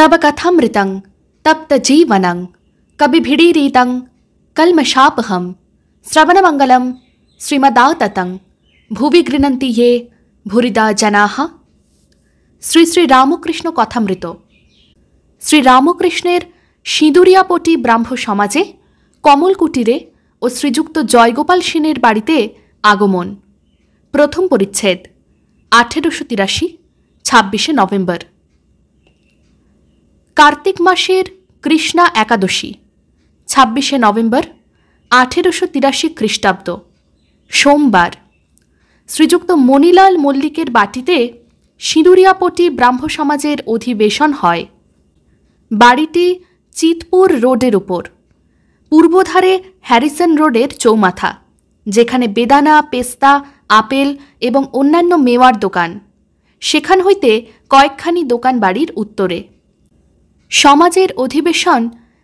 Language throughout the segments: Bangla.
तव कथामृतं तप्तजीवनं कविभिडीरितं कल्मषापहं श्रवणमंगलं श्रीमदाततं भुवि गृह्णन्ति ये भूरिदा जनाः। শ্রী শ্রী রামকৃষ্ণ কথামৃত। শ্রী রামকৃষ্ণের সিঁদুরিয়াপটি ব্রাহ্ম সমাজে কমলকুটিরে ও শ্রীযুক্ত জয়গোপাল সেনের বাড়িতে আগমন। প্রথম পরিচ্ছেদ। 1883, 26শে নভেম্বর। কার্তিক মাসের কৃষ্ণা একাদশী, 26শে নভেম্বর 1883 খ্রিস্টাব্দ, সোমবার। শ্রীযুক্ত মণিলাল মল্লিকের বাটিতে সিঁদুরিয়াপটি ব্রাহ্ম সমাজের অধিবেশন হয়। বাড়িটি চিতপুর রোডের উপর, পূর্বধারে হ্যারিসন রোডের চৌমাথা, যেখানে বেদানা, পেস্তা, আপেল এবং অন্যান্য মেওয়ার দোকান, সেখান হইতে কয়েকখানি দোকান বাড়ির উত্তরে। সমাজের অধিবেশন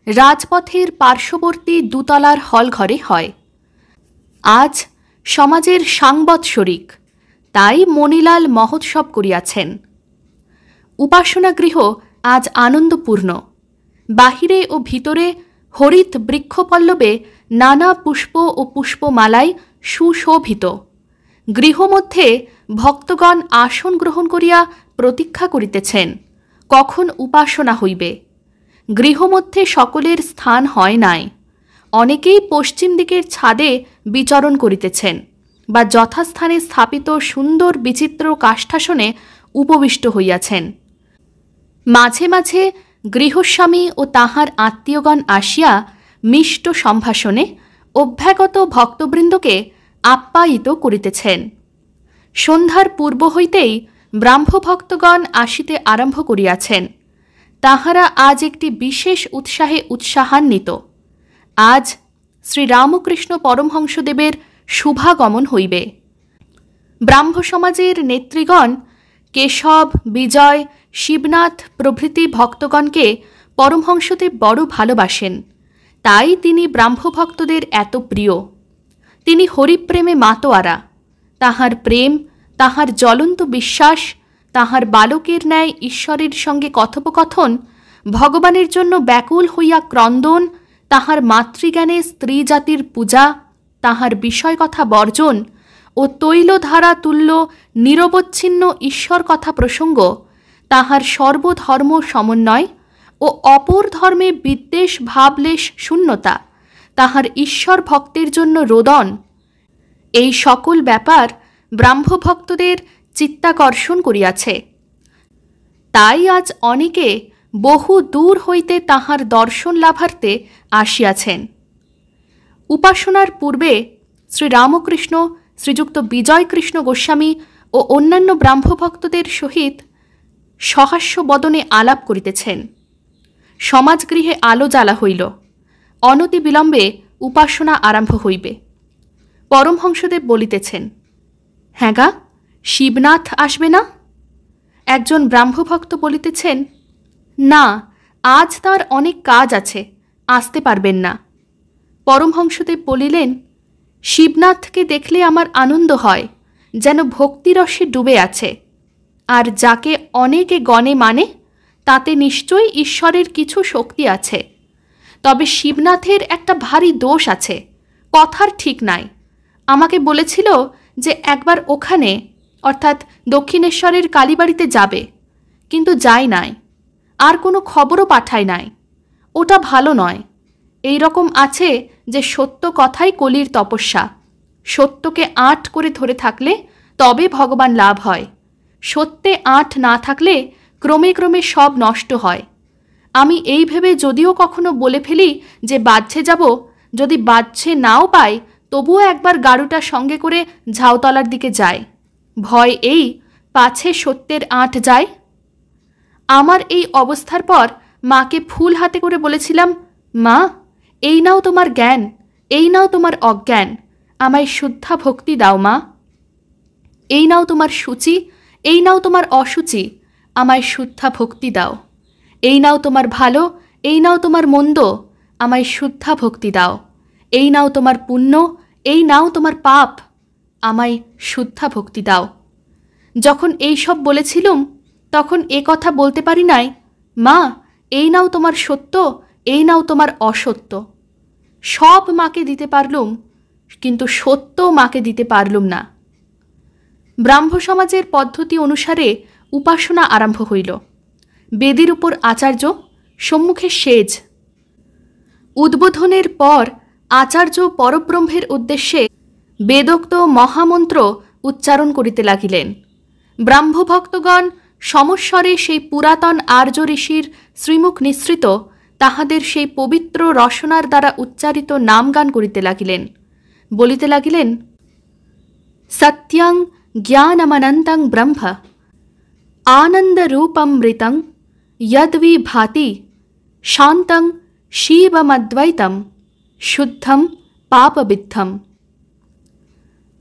রাজপথের পার্শ্ববর্তী দুতলার হলঘরে হয়। আজ সমাজের সাংবৎসরিক, তাই মণিলাল মহোৎসব করিয়াছেন। উপাসনাগৃহ আজ আনন্দপূর্ণ। বাহিরে ও ভিতরে হরিত বৃক্ষপল্লবে নানা পুষ্প ও পুষ্পমালায় সুশোভিত। গৃহমধ্যে ভক্তগণ আসন গ্রহণ করিয়া প্রতীক্ষা করিতেছেন কখন উপাসনা হইবে। গৃহমধ্যে সকলের স্থান হয় নাই। অনেকেই পশ্চিম দিকের ছাদে বিচরণ করিতেছেন বা যথাস্থানে স্থাপিত সুন্দর বিচিত্র কাষ্ঠাসনে উপবিষ্ট হইয়াছেন। মাঝে মাঝে গৃহস্বামী ও তাহার আত্মীয়গণ আসিয়া মিষ্ট সম্ভাষণে অভ্যাগত ভক্তবৃন্দকে আপ্যায়িত করিতেছেন। সন্ধ্যার পূর্ব হইতেই ব্রাহ্মভক্তগণ আসিতে আরম্ভ করিয়াছেন। তাহারা আজ একটি বিশেষ উৎসাহে উৎসাহান্বিত। আজ শ্রীরামকৃষ্ণ পরমহংসদেবের শুভাগমন হইবে। ব্রাহ্ম সমাজের নেতৃগণ কেশব, বিজয়, শিবনাথ প্রভৃতি ভক্তগণকে পরমহংসদেব বড় ভালোবাসেন, তাই তিনি ব্রাহ্মভক্তদের এত প্রিয়। তিনি হরিপ্রেমে মাতোয়ারা। তাহার প্রেম, তাহার জ্বলন্ত বিশ্বাস, তাহার বালকের ন্যায় ঈশ্বরের সঙ্গে কথোপকথন, ভগবানের জন্য ব্যাকুল হইয়া ক্রন্দন, তাহার মাতৃজ্ঞানে স্ত্রী জাতির পূজা, তাহার বিষয় কথা বর্জন ও তৈলধারা তুল্য নিরবচ্ছিন্ন ঈশ্বর কথা প্রসঙ্গ, তাহার সর্বধর্ম সমন্বয় ও অপর ধর্মে বিদ্বেষ ভাবলেশ শূন্যতা, তাহার ঈশ্বর ভক্তের জন্য রোদন, এই সকল ব্যাপার ব্রাহ্মভক্তদের চিত্তাকর্ষণ করিয়াছে। তাই আজ অনেকে বহু দূর হইতে তাহার দর্শন লাভার্থে আসিয়াছেন। উপাসনার পূর্বে শ্রীরামকৃষ্ণ শ্রীযুক্ত বিজয়কৃষ্ণ গোস্বামী ও অন্যান্য ব্রাহ্মভক্তদের সহিত সহাস্য বদনে আলাপ করিতেছেন। সমাজগৃহে আলো জ্বালা হইল। অনতি বিলম্বে উপাসনা আরম্ভ হইবে। পরমহংসদেব বলিতেছেন, হ্যাঁ গা, শিবনাথ আসবে না? একজন ব্রাহ্মভক্ত বলিতেছেন, না, আজ তাঁর অনেক কাজ আছে, আসতে পারবেন না। পরমহংসদেব বলিলেন, শিবনাথকে দেখলে আমার আনন্দ হয়, যেন ভক্তিরসে ডুবে আছে। আর যাকে অনেকে গণে মানে, তাতে নিশ্চয়ই ঈশ্বরের কিছু শক্তি আছে। তবে শিবনাথের একটা ভারী দোষ আছে, কথার ঠিক নাই। আমাকে বলেছিল যে একবার ওখানে, অর্থাৎ দক্ষিণেশ্বরের কালীবাড়িতে যাবে, কিন্তু যাই নাই, আর কোনো খবরও পাঠায় নাই। ওটা ভালো নয়। এই রকম আছে যে সত্য কথাই কলির তপস্যা। সত্যকে আঁট করে ধরে থাকলে তবে ভগবান লাভ হয়। সত্যে আঁট না থাকলে ক্রমে ক্রমে সব নষ্ট হয়। আমি এই ভেবে যদিও কখনো বলে ফেলি যে বাহ্যে যাব, যদি বাহ্যে নাও পাই তবুও একবার গাড়ুটা সঙ্গে করে ঝাউতলার দিকে যায়। ভয় এই পাছে সত্যের আঁট যায়। আমার এই অবস্থার পর মাকে ফুল হাতে করে বলেছিলাম, মা, এই নাও তোমার জ্ঞান, এই নাও তোমার অজ্ঞান, আমায় শুদ্ধা ভক্তি দাও মা। এই নাও তোমার সূচি, এই নাও তোমার অসুচি, আমায় শুদ্ধা ভক্তি দাও। এই নাও তোমার ভালো, এই নাও তোমার মন্দ, আমায় শুদ্ধা ভক্তি দাও। এই নাও তোমার পুণ্য, এই নাও তোমার পাপ, আমায় শুদ্ধা ভক্তি দাও। যখন এই সব বলেছিলুম তখন এ কথা বলতে পারি নাই, মা, এই নাও তোমার সত্য, এই নাও তোমার অসত্য। সব মাকে দিতে পারলুম, কিন্তু সত্য মাকে দিতে পারলুম না। ব্রাহ্ম সমাজের পদ্ধতি অনুসারে উপাসনা আরম্ভ হইল। বেদির উপর আচার্য, সম্মুখে সেজ। উদ্বোধনের পর আচার্য পরব্রহ্মের উদ্দেশ্যে বেদোক্ত মহামন্ত্র উচ্চারণ করিতে লাগিলেন। ব্রাহ্মভক্তগণ সমস্বরে সেই পুরাতন আর্য ঋষির শ্রীমুখ নিঃসৃত তাহাদের সেই পবিত্র রসনার দ্বারা উচ্চারিত নামগান করিতে লাগিলেন। বলিতে লাগিলেন, সত্যং জ্ঞানমনন্তং ব্রহ্ম আনন্দরূপমৃতং যদ্বি ভাতি শান্তং শিবমদ্বৈতম শুদ্ধম পাপবিদ্ধম।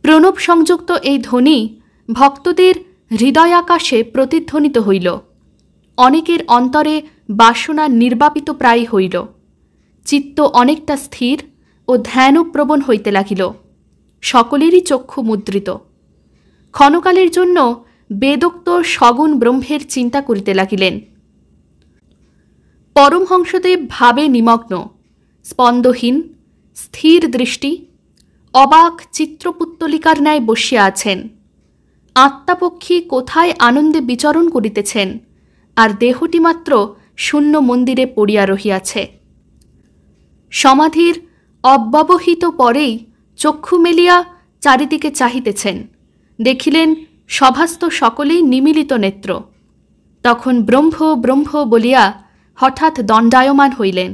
প্রণব সংযুক্ত এই ধ্বনি ভক্তদের হৃদয়াকাশে প্রতিধ্বনিত হইল। অনেকের অন্তরে বাসনা নির্বাপিত প্রায় হইল। চিত্ত অনেকটা স্থির ও ধ্যানপ্রবণ হইতে লাগিল। সকলেরই চক্ষু মুদ্রিত। ক্ষণকালের জন্য বেদোক্ত সগুণ ব্রহ্মের চিন্তা করিতে লাগিলেন। পরমহংসদেব ভাবে নিমগ্ন, স্পন্দহীন, স্থির দৃষ্টি, অবাক চিত্রপুত্তলিকার ন্যায় বসিয়া আছেন। আত্মাপক্ষী কোথায় আনন্দে বিচরণ করিতেছেন, আর দেহটি মাত্র শূন্য মন্দিরে পড়িয়া রহিয়াছে। সমাধির অব্যবহিত পরেই চক্ষু মেলিয়া চারিদিকে চাহিতেছেন। দেখিলেন সভাস্থ সকলেই নিমীলিত নেত্র। তখন ব্রহ্ম ব্রহ্ম বলিয়া হঠাৎ দণ্ডায়মান হইলেন।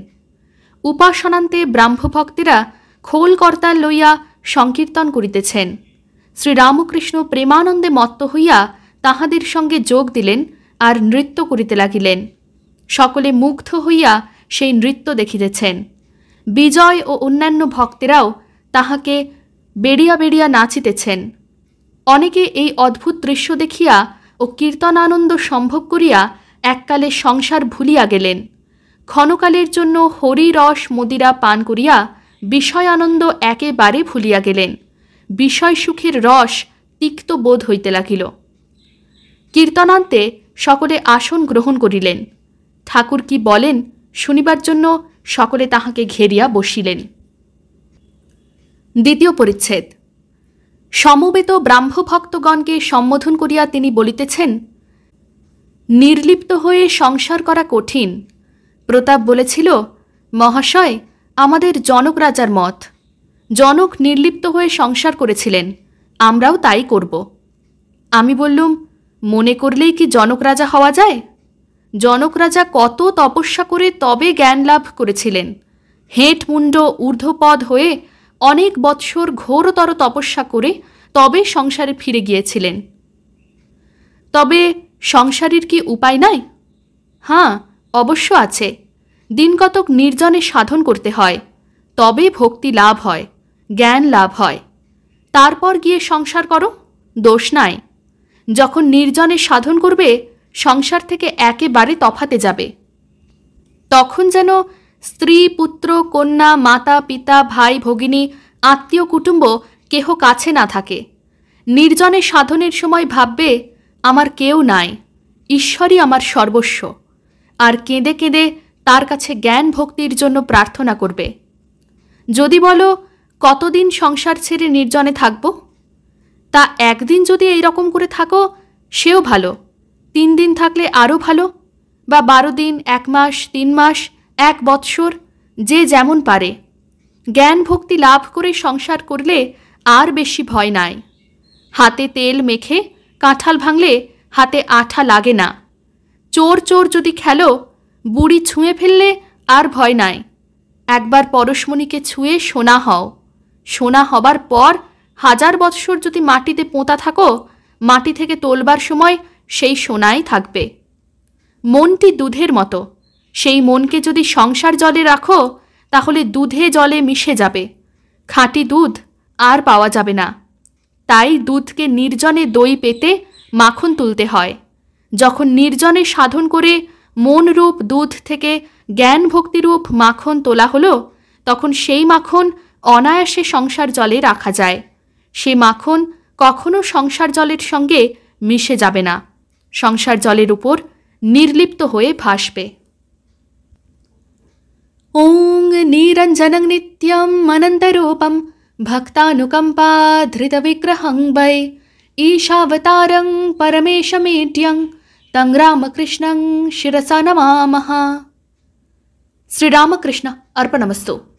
উপাসনান্তে ব্রাহ্মভক্তেরা খোল কর্তাল লইয়া সংকীর্তন করিতেছেন। শ্রীরামকৃষ্ণ প্রেমানন্দে মত্ত হইয়া তাহাদের সঙ্গে যোগ দিলেন আর নৃত্য করিতে লাগিলেন। সকলে মুগ্ধ হইয়া সেই নৃত্য দেখিতেছেন। বিজয় ও অন্যান্য ভক্তেরাও তাহাকে বেড়িয়া বেড়িয়া নাচিতেছেন। অনেকে এই অদ্ভুত দৃশ্য দেখিয়া ও কীর্তনানন্দ সম্ভোগ করিয়া এককালে সংসার ভুলিয়া গেলেন। ক্ষণকালের জন্য হরিরস মদিরা পান করিয়া বিষয় আনন্দ একেবারে ভুলিয়া গেলেন। বিষয় সুখের রস তিক্ত বোধ হইতে লাগিল। কীর্তনান্তে সকলে আসন গ্রহণ করিলেন। ঠাকুর কি বলেন শুনিবার জন্য সকলে তাহাকে ঘেরিয়া বসিলেন। দ্বিতীয় পরিচ্ছেদ। সমবেত ব্রাহ্মভক্তগণকে সম্বোধন করিয়া তিনি বলিতেছেন, নির্লিপ্ত হয়ে সংসার করা কঠিন। প্রতাপ বলেছিল, মহাশয়, আমাদের জনক রাজার মত। জনক নির্লিপ্ত হয়ে সংসার করেছিলেন, আমরাও তাই করব। আমি বললুম, মনে করলেই কি জনক রাজা হওয়া যায়? জনক রাজা কত তপস্যা করে তবে জ্ঞান লাভ করেছিলেন। হেঁট মুণ্ড ঊর্ধ্বপদ হয়ে অনেক বৎসর ঘোরতর তপস্যা করে তবে সংসারে ফিরে গিয়েছিলেন। তবে সংসারীর কি উপায় নাই? হ্যাঁ, অবশ্য আছে। দিনকতক নির্জনে সাধন করতে হয়, তবে ভক্তি লাভ হয়, জ্ঞান লাভ হয়। তারপর গিয়ে সংসার করো, দোষ নাই। যখন নির্জনে সাধন করবে, সংসার থেকে একেবারে তফাতে যাবে। তখন যেন স্ত্রী, পুত্র, কন্যা, মাতা, পিতা, ভাই, ভগিনী, আত্মীয় কুটুম্ব কেহ কাছে না থাকে। নির্জনে সাধনের সময় ভাববে, আমার কেউ নাই, ঈশ্বরই আমার সর্বস্ব। আর কেঁদে কেঁদে তার কাছে জ্ঞান ভক্তির জন্য প্রার্থনা করবে। যদি বলো, কতদিন সংসার ছেড়ে নির্জনে থাকব? তা একদিন যদি এই রকম করে থাকো, সেও ভালো। 3 দিন থাকলে আরও ভালো, বা 12 দিন, 1 মাস, 3 মাস, 1 বৎসর, যে যেমন পারে। জ্ঞান ভক্তি লাভ করে সংসার করলে আর বেশি ভয় নাই। হাতে তেল মেখে কাঁঠাল ভাঙলে হাতে আঠা লাগে না। চোর চোর যদি খেলো, বুড়ি ছুঁয়ে ফেললে আর ভয় নাই। একবার পরশমণিকে ছুঁয়ে সোনা হও। সোনা হবার পর 1000 বৎসর যদি মাটিতে পোঁতা থাকো, মাটি থেকে তোলবার সময় সেই সোনাই থাকবে। মনটি দুধের মতো। সেই মনকে যদি সংসার জলে রাখো, তাহলে দুধে জলে মিশে যাবে। খাঁটি দুধ আর পাওয়া যাবে না। তাই দুধকে নির্জনে দই পেতে মাখন তুলতে হয়। যখন নির্জনে সাধন করে মনরূপ দুধ থেকে জ্ঞান ভক্তিরূপ মাখন তোলা হলো, তখন সেই মাখন অনায়াসে সংসার জলে রাখা যায়। সে মাখন কখনো সংসার জলের সঙ্গে মিশে যাবে না, সংসার জলের উপর নির্লিপ্ত হয়ে ভাসবে। ओं निरञ्जनं नित्यम् अनन्तरूपं भक्तानुकम्पाधृतविग्रहं वै ईशावतारं परमेशमेड्यं तं रामकृष्णं शिरसा नमामः. श्रीरामकृष्ण अर्पणमस्तु.